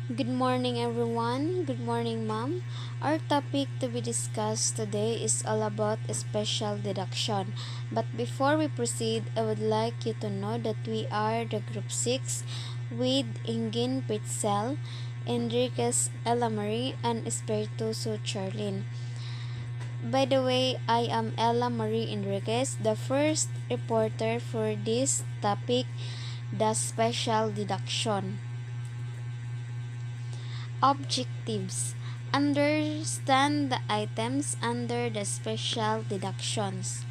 Good morning, everyone. Good morning, ma'am. Our topic to be discussed today is all about special deduction. But before we proceed, I would like you to know that we are the Group 6 with Ingin Pitzel, Enriquez Marie, and Espirituoso Charlene. By the way, I am Ella Marie Enriquez, the first reporter for this topic, the special deduction. Objectives: understand the items under the special deductions.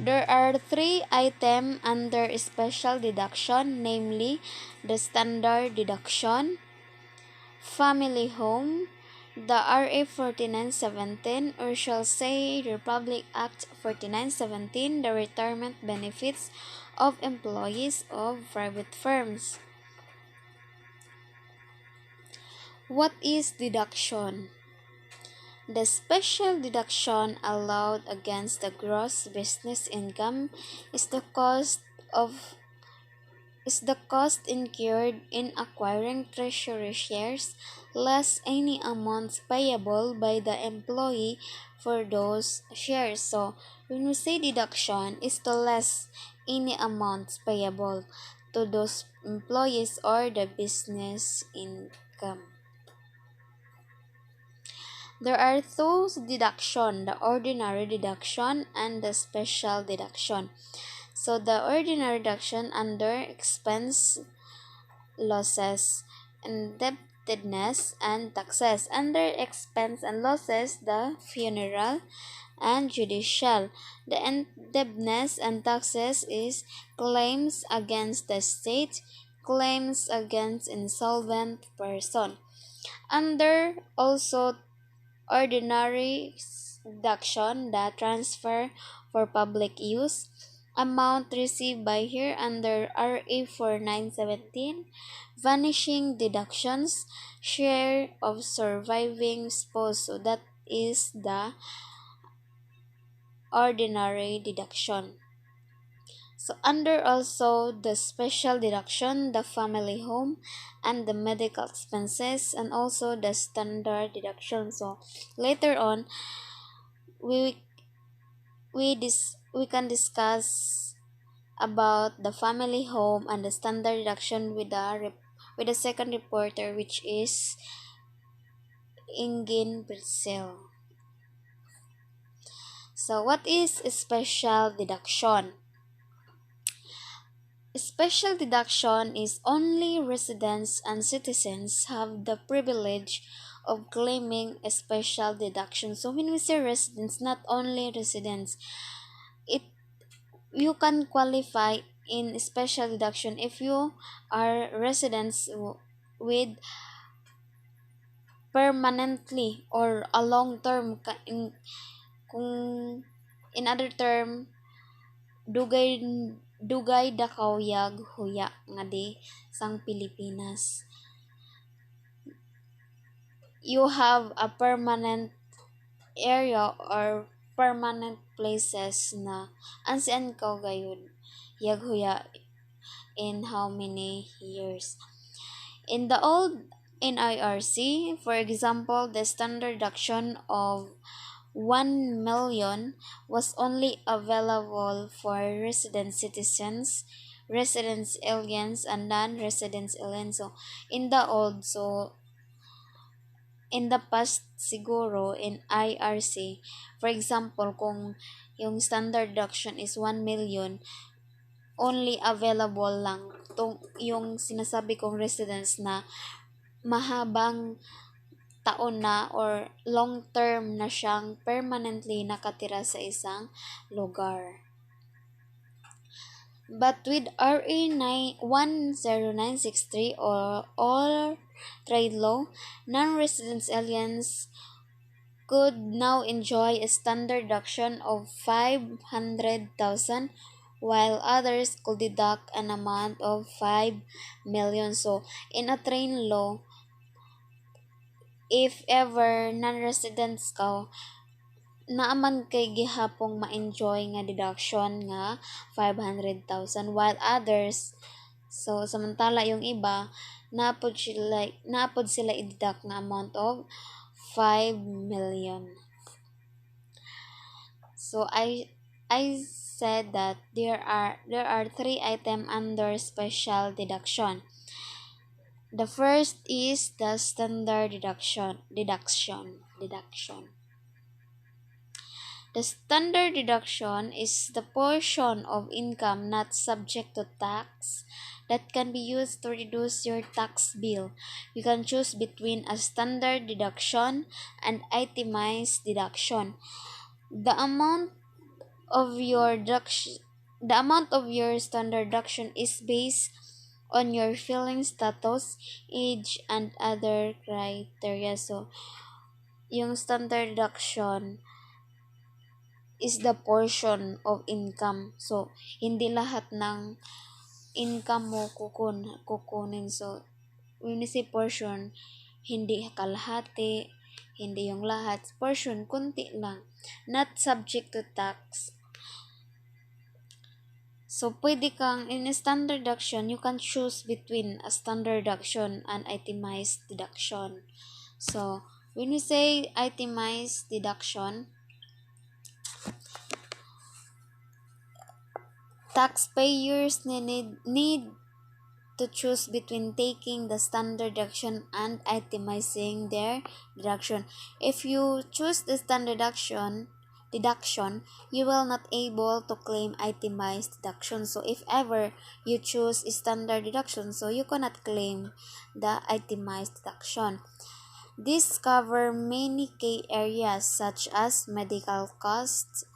There are three items under special deduction, namely the standard deduction, family home, the RA 4917, or shall say Republic Act 4917, the retirement benefits of employees of private firms. What is deduction? The special deduction allowed against the gross business income is of the cost incurred in acquiring treasury shares less any amounts payable by the employee for those shares. So when we say deduction is to less any amounts payable to those employees or the business income. There are two deduction, the ordinary deduction and the special deduction. So the ordinary deduction under expense, losses, indebtedness, and taxes. Under expense and losses, the funeral and judicial. The indebtedness and taxes is claims against the state, claims against insolvent person. Under also ordinary deduction, the transfer for public use, amount received by here under RA 4917, vanishing deductions, share of surviving spouse. So that is the ordinary deduction. So under also the special deduction, the family home and the medical expenses, and also the standard deduction. So later on we we can discuss about the family home and the standard deduction with the second reporter, which is Ingin Brazil. So what is a special deduction? Special deduction is only residents and citizens have the privilege of claiming a special deduction. So when we say residents, not only residents, it you can qualify in special deduction if you are residents with permanently or a long term kung in other term dugay dugay dakawiyag huya nga di sang Pilipinas. You have a permanent area or permanent places na ansian ka gayud yag huya in how many years. In the old NIRC, for example, the standard deduction of 1 million was only available for resident citizens, residence aliens, and non-residence aliens. So, in the old, so in the past siguro in IRC, for example, kung yung standard deduction is 1 million, only available lang yung sinasabi kong residents na mahabang taon na or long term na siyang permanently nakatira sa isang lugar. But with RA 10963 or all trade law, non-resident aliens could now enjoy a standard deduction of 500,000 while others could deduct an amount of 5 million. So, in a train law, if ever non-residents ka, naaman kay gihapong ma-enjoy nga deduction nga 500,000 while others, so samantala yung iba naapod sila i-deduct na amount of 5 million. So I said that there are three items under special deduction. The first is the standard deduction. The standard deduction is the portion of income not subject to tax that can be used to reduce your tax bill. You can choose between a standard deduction and itemized deduction. The amount of your standard deduction is based on your filing status, age, and other criteria. So, yung standard deduction is the portion of income. So, hindi lahat ng income mo kukunin. So, when you say portion, hindi kalahati, hindi yung lahat. Portion, kunti lang. Not subject to tax. So, pwede kang, in a standard deduction, you can choose between a standard deduction and itemized deduction. So, when you say itemized deduction, taxpayers need to choose between taking the standard deduction and itemizing their deduction. If you choose the standard deduction, you will not able to claim itemized deduction. So if ever you choose standard deduction, so you cannot claim the itemized deduction. This cover many key areas such as medical costs,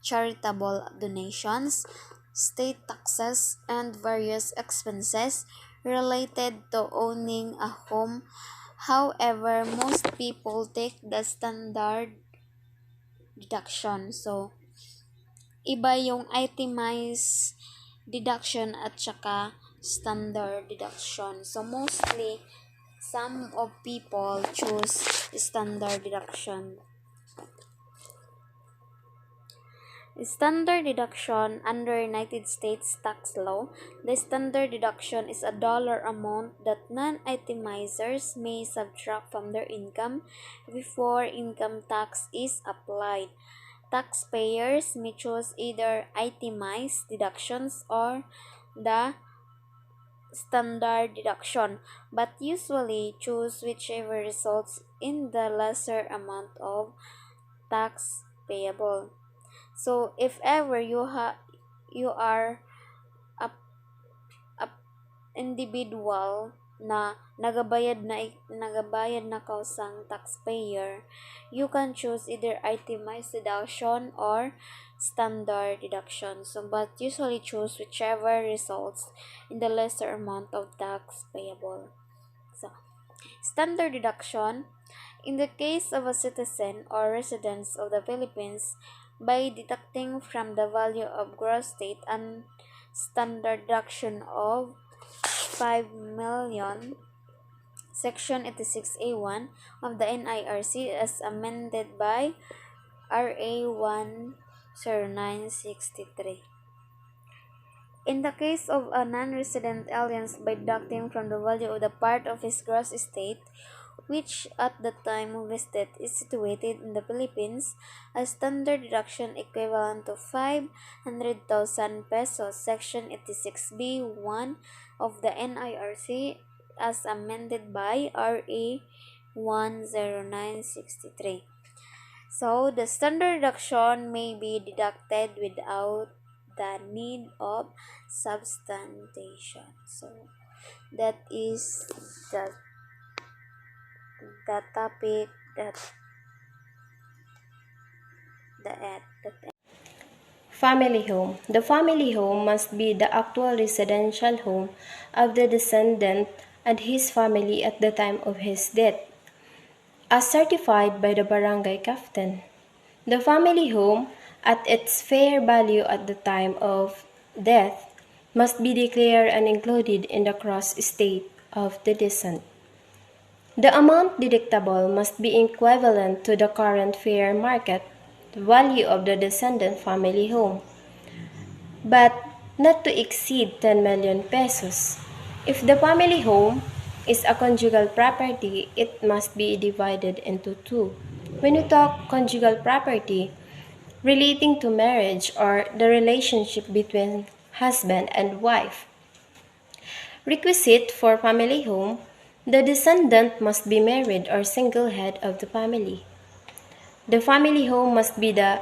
charitable donations, state taxes, and various expenses related to owning a home. However, most people take the standard deduction. So, iba yung itemized deduction at saka standard deduction. So, mostly, some of people choose standard deduction. Standard deduction under United States tax law, the standard deduction is a dollar amount that non-itemizers may subtract from their income before income tax is applied. Taxpayers may choose either itemized deductions or the standard deduction, but usually choose whichever results in the lesser amount of tax payable. So if ever you are a individual na nagabayad na kausang taxpayer, you can choose either itemized deduction or standard deduction. So but usually choose whichever results in the lesser amount of tax payable. So standard deduction, in the case of a citizen or resident of the Philippines, by deducting from the value of gross state and standard deduction of 5 million, Section 86A1 of the NIRC as amended by RA 10963. In the case of a non-resident alien, by deducting from the value of the part of his gross estate which at the time of his death is situated in the Philippines, a standard deduction equivalent to 500,000 pesos, Section 86B1 of the NIRC as amended by RA 10963. So, the standard deduction may be deducted without the need of substantiation. So, that is the topic that Family home. The family home must be the actual residential home of the descendant and his family at the time of his death, as certified by the barangay captain. The family home, at its fair value at the time of death, must be declared and included in the gross estate of the decedent. The amount deductible must be equivalent to the current fair market value of the descendant family home, but not to exceed 10 million pesos. If the family home is a conjugal property, it must be divided into two. When we talk conjugal property, relating to marriage or the relationship between husband and wife. Requisite for family home, the descendant must be married or single head of the family. The family home must be the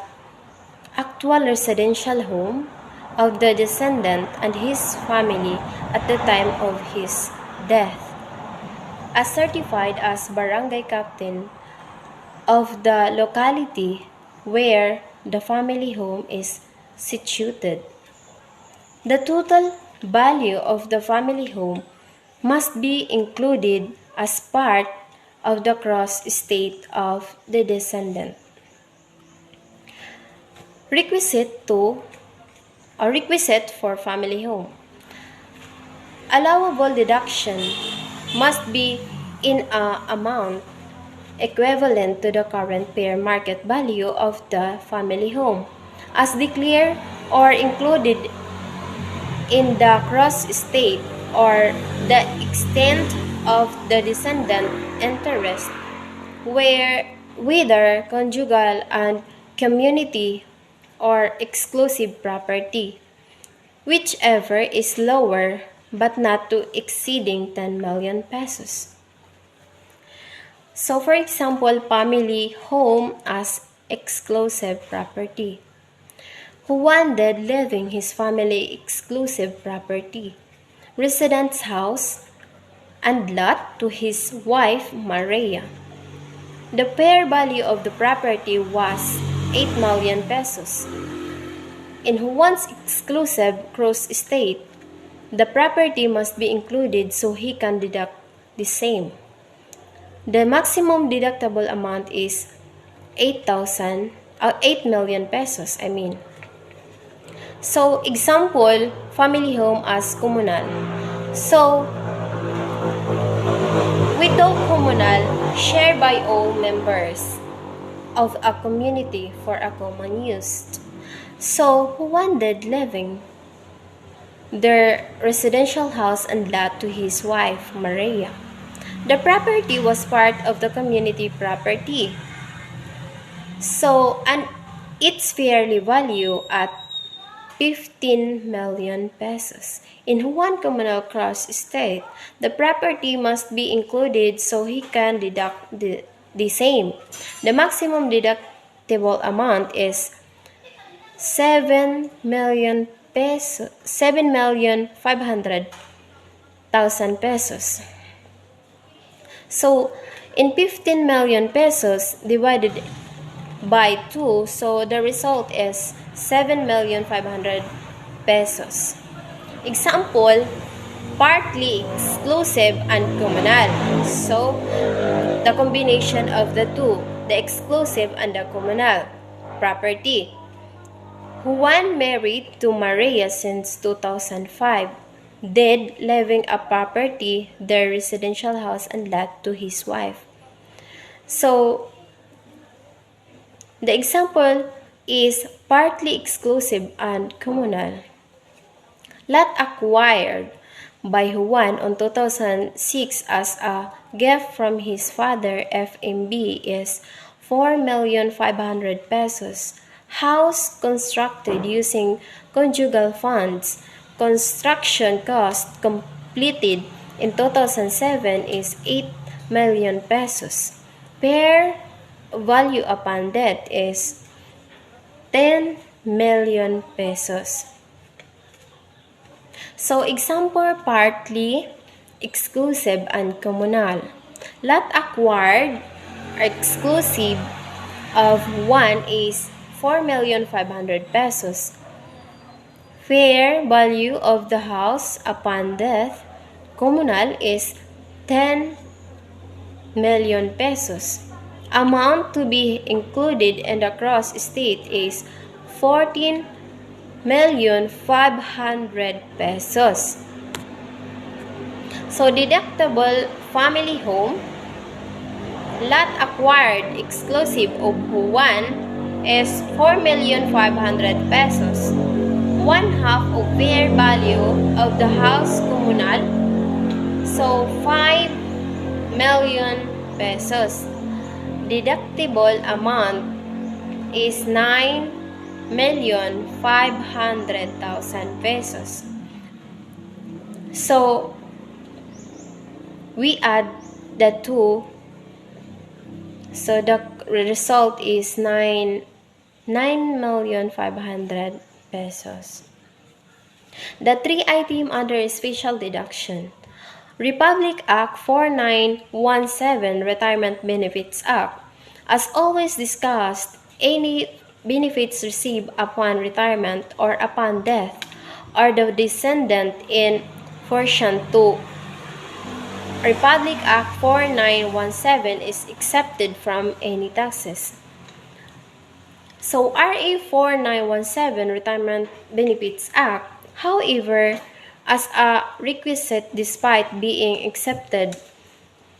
actual residential home of the descendant and his family at the time of his death, as certified as barangay captain of the locality where the family home is situated. The total value of the family home must be included as part of the gross estate of the descendant. Requisite for family home. Allowable deduction must be in an amount equivalent to the current fair market value of the family home, as declared or included in the gross estate, or the extent of the descendant interest, whether conjugal and community or exclusive property, whichever is lower but not to exceeding 10 million pesos. So for example, family home as exclusive property. Who dead leaving his family exclusive property, residence house, and lot to his wife Maria. The fair value of the property was 8 million pesos. In Juan's exclusive gross estate, the property must be included so he can deduct the same. The maximum deductible amount is 8 million pesos, So, example, family home as communal. So, we talk communal, shared by all members of a community for a common use. So, who wanted living their residential house and lot to his wife, Maria. The property was part of the community property. So, and it's fairly valued at 15 million pesos. In one communal cross estate, the property must be included so he can deduct the same. The maximum deductible amount is 7 million pesos, 7,500,000 pesos. So, in 15 million pesos divided by 2, so the result is 7,500,000 pesos. Example, partly exclusive and communal. So, the combination of the two, the exclusive and the communal property. Juan married to Maria since 2005, dead leaving a property, their residential house and lot to his wife. So, the example is partly exclusive and communal. Lot acquired by Juan on 2006 as a gift from his father FMB is 4,500,000 pesos. House constructed using conjugal funds. Construction cost completed in 2007 is 8 million pesos. Fair value upon death is 10 million pesos. So, example, partly exclusive and communal. Lot acquired or exclusive of one is 4,500,000 pesos. Fair value of the house upon death, communal, is 10 million pesos. Amount to be included in the gross estate is 14,500,000 pesos. So, deductible family home, lot acquired exclusive of Juan, is 4,500,000 pesos, one half of fair value of the house communal, so 5 million pesos. Deductible amount is 9,500,000 pesos. So, we add the two, so the result is 9,500,000 pesos. The three item under special deduction. Republic Act 4917 Retirement Benefits Act. As always discussed, any benefits received upon retirement or upon death or the descendant in portion 2 Republic Act 4917 is exempted from any taxes. So RA 4917 Retirement Benefits Act, however, as a requisite despite being accepted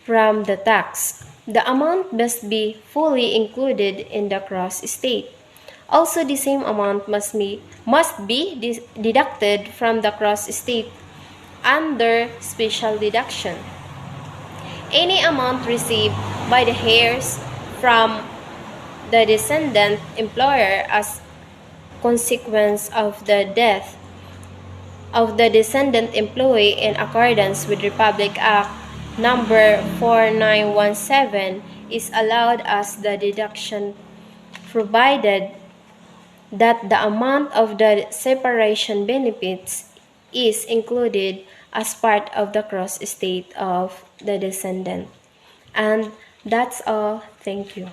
from the tax, the amount must be fully included in the gross estate. Also, the same amount must be deducted from the gross estate under special deduction. Any amount received by the heirs from the descendant employer as consequence of the death of the descendant employee in accordance with Republic Act number 4917 is allowed as the deduction, provided that the amount of the separation benefits is included as part of the gross estate of the descendant. And that's all. Thank you.